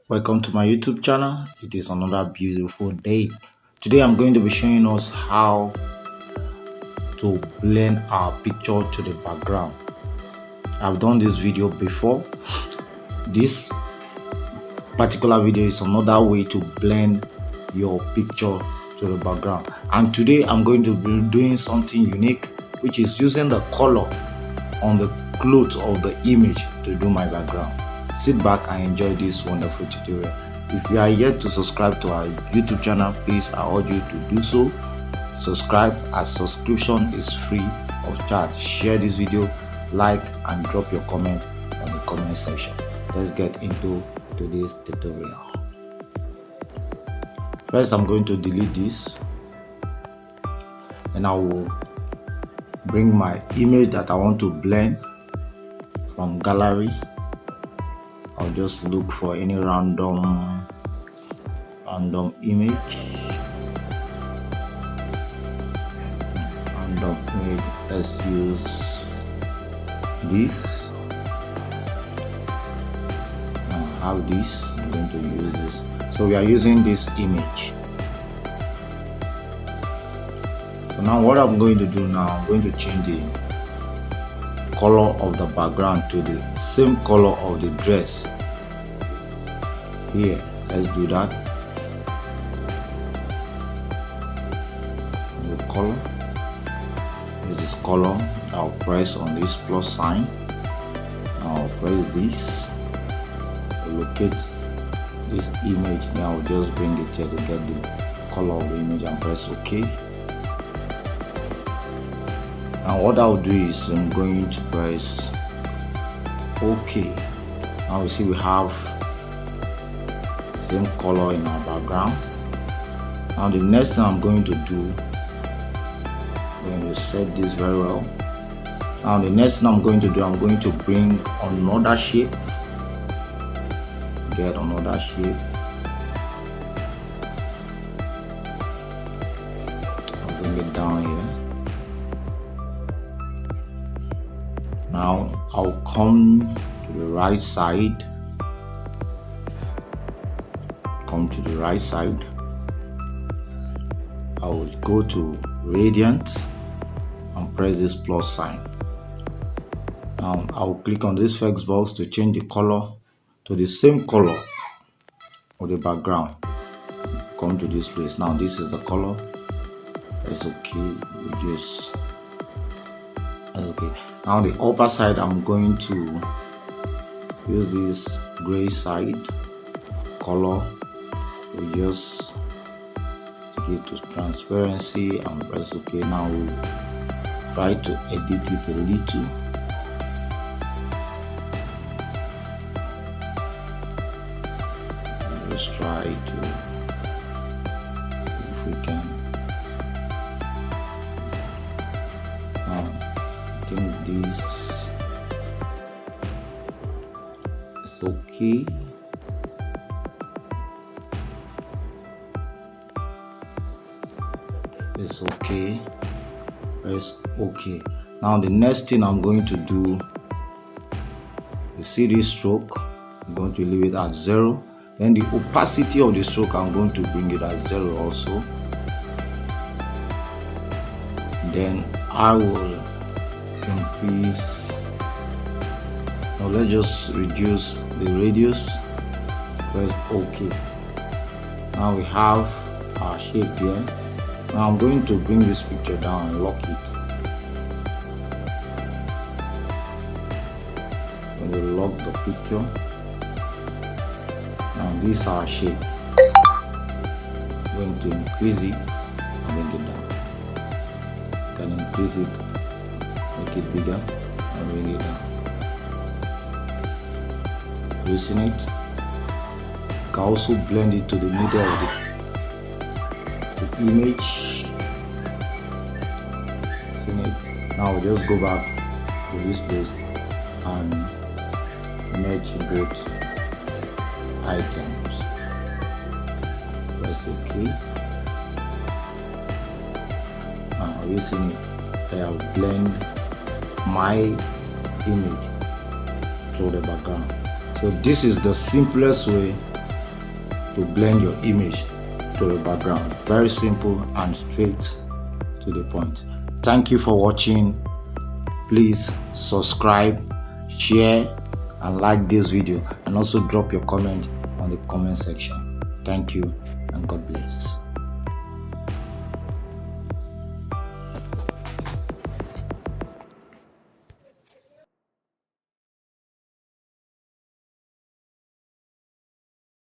Welcome to my YouTube channel. It is another beautiful day. Today I'm going to be showing us how to blend our picture to the background. I've done this video before. This particular video is another way to blend your picture to the background. And today I'm going to be doing something unique, which is using the color on the clothes of the image to do my background. Sit back and enjoy this wonderful tutorial. If you are yet to subscribe to our YouTube channel, please I urge you to do so. Subscribe, as subscription is free of charge. Share this video, like, and drop your comment on the comment section. Let's get into today's tutorial. First, I'm going to delete this, and I will bring my image that I want to blend from gallery. I'll just look for any random image. Let's use this. Now have this. I'm going to use this. So we are using this image. So now what I'm going to do now, I'm going to change the color of the background to the same color of the dress. Here, let's do that. The color, this is color. I'll press on this plus sign. I'll press this, locate this image. Now I'll just bring it here to get the color of the image and press OK. Now what I'll do is I'm going to press OK. Now we see we have the same color in our background. Now the next thing I'm going to do, I'm going to set this very well. Now the next thing I'm going to do, I'm going to bring another shape. Get another shape. I'll bring it down here. Now I'll come to the right side. Come to the right side. I will go to Radiant and press this plus sign. Now I'll click on this text box to change the color to the same color of the background. Come to this place. Now this is the color. That's okay. That's okay. Now the upper side, I'm going to use this gray side color. We just take it to transparency and press OK. Now we'll try to edit it a little. Let's try to see if we can. Now I think this is okay. It's okay. Press OK. Now the next thing I'm going to do, you see this stroke, I'm going to leave it at 0. Then the opacity of the stroke, I'm going to bring it at 0 also. Then I will increase. Now let's just reduce the radius. Press OK. Now we have our shape here. Now I'm going to bring this picture down and lock it. When we lock the picture, now this is our shape. I'm going to increase it and bring it down. You can increase it, make it bigger, and bring it down. Using it, you can also blend it to the middle of the image. Now we'll just go back to this place and merge both items. Press OK. Now using it, I'll blend my image to the background. So this is the simplest way to blend your image to the background. Very simple and straight to the point. Thank you for watching. Please subscribe, share and like this video, and also drop your comment on the comment section. Thank you and God bless.